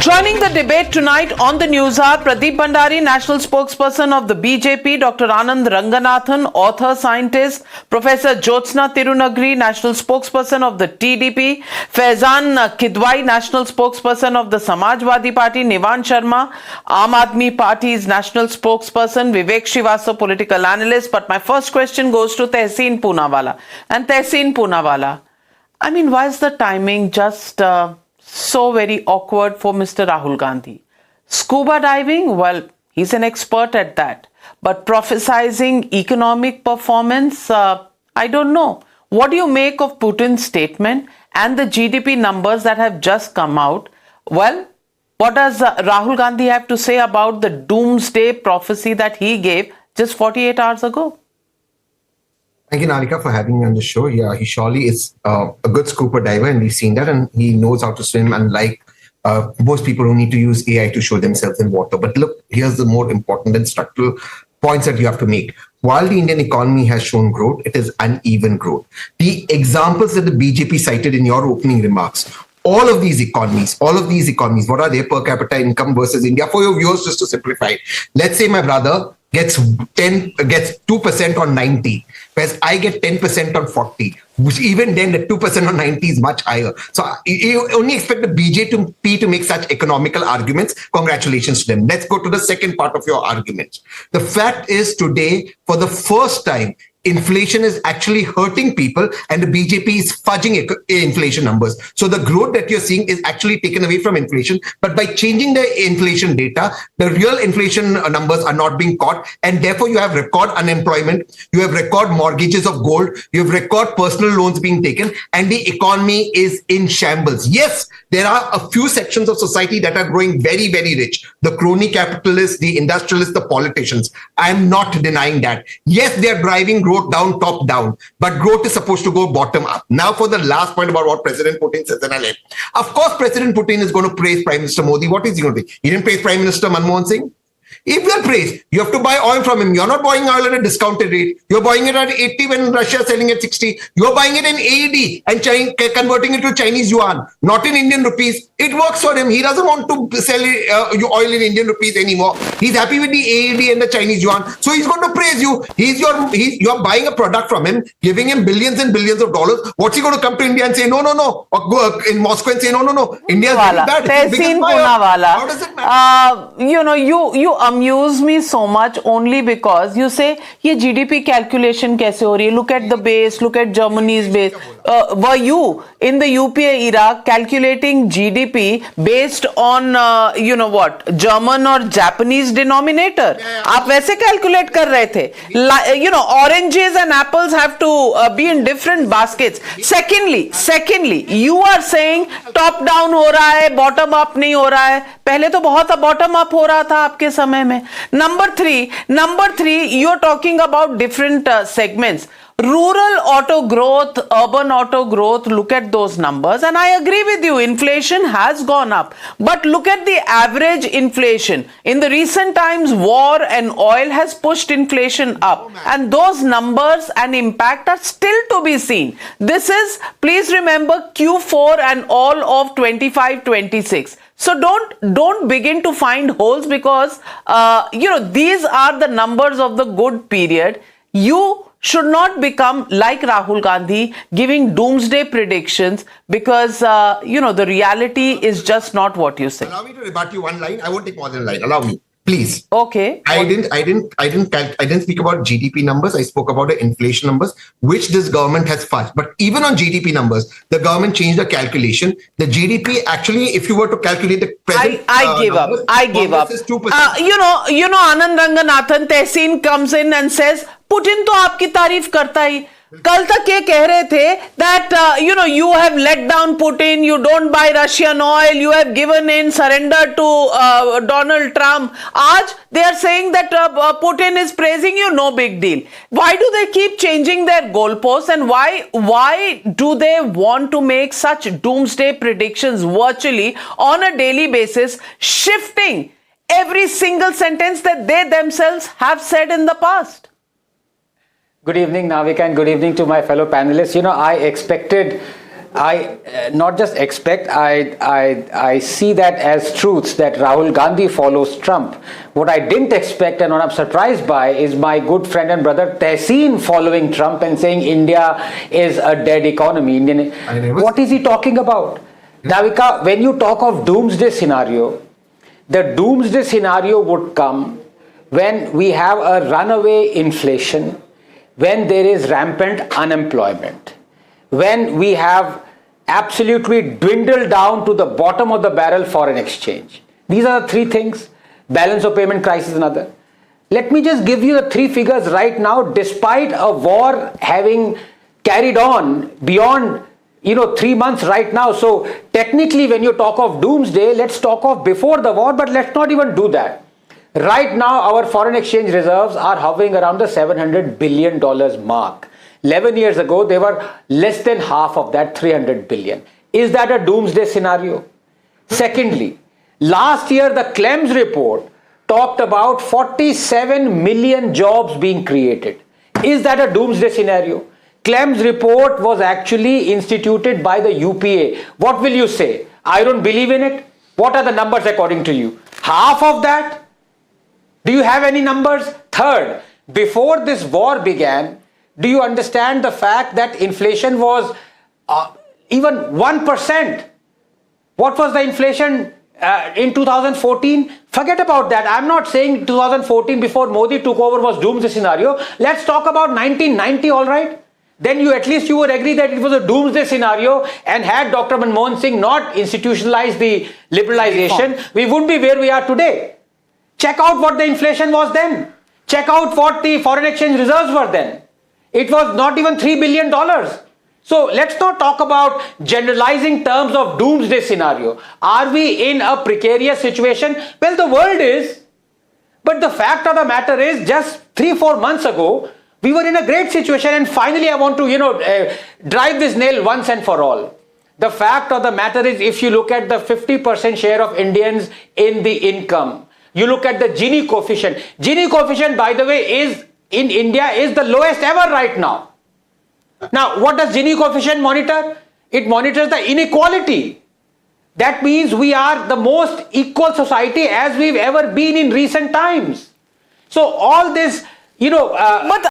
Joining the debate tonight on the NewsHour, Pradeep Bhandari, National Spokesperson of the BJP, Dr. Anand Ranganathan, author, scientist, Professor Jyotsna Tirunagri, National Spokesperson of the TDP, Faizan Kidwai, National Spokesperson of the Samajwadi Party, Nivan Sharma, Aam Aadmi Party's National Spokesperson, Vivek Srivastava, political analyst. But my first question goes to Tehseen Poonawalla. And Tehseen Poonawalla, I mean, why is the timing just so very awkward for Mr. Rahul Gandhi? Scuba diving, well, he's an expert at that. But prophesizing economic performance, I don't know. What do you make of Putin's statement and the GDP numbers that have just come out? Well, what does Rahul Gandhi have to say about the doomsday prophecy that he gave just 48 hours ago? Thank you, Nalika, for having me on the show. Yeah, he surely is a good scuba diver, and we've seen that, and he knows how to swim, unlike most people who need to use AI to show themselves in water. But look, here's the more important and structural points that you have to make. While the Indian economy has shown growth, it is uneven growth. The examples that the BJP cited in your opening remarks, all of these economies, what are their per capita income versus India? For your viewers, just to simplify, let's say my brother gets 2% on 90, whereas I get 10% on 40, which even then the 2% on 90 is much higher. So you only expect the BJP to make such economical arguments. Congratulations to them. Let's go to the second part of your argument. The fact is today, for the first time, inflation is actually hurting people, and the BJP is fudging inflation numbers. So the growth that you're seeing is actually taken away from inflation. But by changing the inflation data, the real inflation numbers are not being caught. And therefore, you have record unemployment, you have record mortgages of gold, you have record personal loans being taken, and the economy is in shambles. Yes, there are a few sections of society that are growing very, very rich. The crony capitalists, the industrialists, the politicians. I'm not denying that. Yes, they are driving growth down, top down, but growth is supposed to go bottom up. Now for the last point about what President Putin says, and I'll end. Of course, President Putin is going to praise Prime Minister Modi. What is he going to do? He didn't praise Prime Minister Manmohan Singh. If you're praised, you have to buy oil from him. You're not buying oil at a discounted rate. You're buying it at 80 when Russia is selling at 60. You're buying it in AED and converting it to Chinese yuan, not in Indian rupees. It works for him. He doesn't want to sell oil in Indian rupees anymore. He's happy with the AED and the Chinese yuan. So he's going to praise you. You're buying a product from him, giving him billions and billions of dollars. What's he going to come to India and say, no, no, no? Or go in Moscow and say, no, no, no. India's doing that. Tehseen Poonawalla. How does it matter? You amuse me so much only because you say ये GDP calculation कैसे हो रही है? Look at the base, look at Germany's base. Were you in the UPA era calculating GDP based on German or Japanese denominator? आप वैसे calculate कर रहे थे. Oranges and apples have to be in different baskets. Secondly, you are saying top down हो रहा है, bottom up नहीं हो रहा है. पहले तो बहुत bottom up हो रहा था आपके समय में. Number three, you're talking about different segments. Rural auto growth, urban auto growth, look at those numbers. And I agree with you, inflation has gone up. But look at the average inflation. In the recent times, war and oil has pushed inflation up. And those numbers and impact are still to be seen. This is, please remember, Q4 and all of 25-26. So don't begin to find holes because, these are the numbers of the good period. You should not become like Rahul Gandhi giving doomsday predictions because, the reality is just not what you say. Allow me to rebut you one line. I won't take more than a line. Allow me. Please. Okay. I didn't speak about GDP numbers. I spoke about the inflation numbers, which this government has fudged. But even on GDP numbers, the government changed the calculation. The GDP actually, if you were to calculate the present, I give up. Is 2%. Anand Ranganathan, Tehseen comes in and says, Putin तो आपकी तारीफ करता ही. कल तक ये कह रहे थे that you have let down Putin, you don't buy Russian oil, you have given in, surrendered to Donald Trump. आज they are saying that Putin is praising you, no big deal. Why do they keep changing their goalposts, and why do they want to make such doomsday predictions virtually on a daily basis, shifting every single sentence that they themselves have said in the past? Good evening, Navika, and good evening to my fellow panelists. I expected I not just expect, I see that as truths that Rahul Gandhi follows Trump. What I didn't expect and what I'm surprised by is my good friend and brother Tehseen following Trump and saying India is a dead economy. What is he talking about? Navika, when you talk of doomsday scenario, the doomsday scenario would come when we have a runaway inflation, when there is rampant unemployment, when we have absolutely dwindled down to the bottom of the barrel foreign exchange. These are the three things. Balance of payment crisis, another. Let me just give you the three figures right now, despite a war having carried on beyond 3 months right now. So technically, when you talk of doomsday, let's talk of before the war, but let's not even do that. Right now, our foreign exchange reserves are hovering around the $700 billion mark. 11 years ago, they were less than half of that, 300 billion. Is that a doomsday scenario? Secondly, last year, the Clem's report talked about 47 million jobs being created. Is that a doomsday scenario? Clem's report was actually instituted by the UPA. What will you say? I don't believe in it. What are the numbers according to you? Half of that? Do you have any numbers? Third, before this war began, do you understand the fact that inflation was even 1%? What was the inflation in 2014? Forget about that. I'm not saying 2014 before Modi took over was doomsday scenario. Let's talk about 1990, all right? Then at least you would agree that it was a doomsday scenario, and had Dr. Manmohan Singh not institutionalized the liberalization, we wouldn't be where we are today. Check out what the inflation was then. Check out what the foreign exchange reserves were then. It was not even $3 billion. So let's not talk about generalizing terms of doomsday scenario. Are we in a precarious situation? Well, the world is. But the fact of the matter is, just 3-4 months ago, we were in a great situation, and finally I want to, drive this nail once and for all. The fact of the matter is, if you look at the 50% share of Indians in the income, you look at the Gini coefficient. Gini coefficient, by the way, is in India is the lowest ever right now. Now, what does Gini coefficient monitor? It monitors the inequality. That means we are the most equal society as we've ever been in recent times. So all this, But